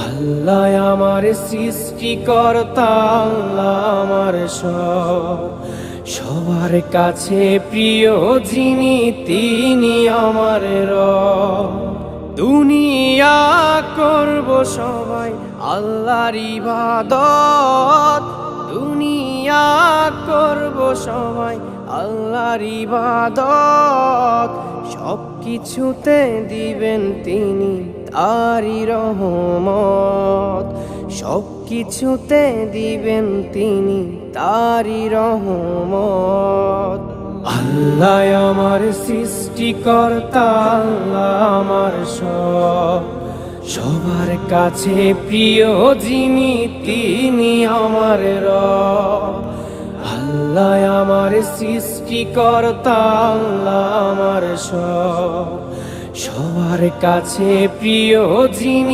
আল্লাহ আমার সৃষ্টিকর্তা, আল্লাহ আমার সবার কাছে প্রিয় যিনি, তিনি আমার রব। দুনিয়া করব সবাই আল্লাহর ইবাদত, দুনিয়া করব সবাই আল্লাহর ইবাদত। সব কিছুতে দিবেন তিনি তারই রহমত, সব কিছুতে দিবেন তিনি তারই রহমত। আল্লাহ আমার সৃষ্টিকর্তা, আল্লাহ আমার সবার কাছে প্রিয় যিনি, তিনি আমার রব। আল্লাহ আমার সৃষ্টিকর্তা, আল্লাহ আমার সবার কাছে প্রিয় যিনি।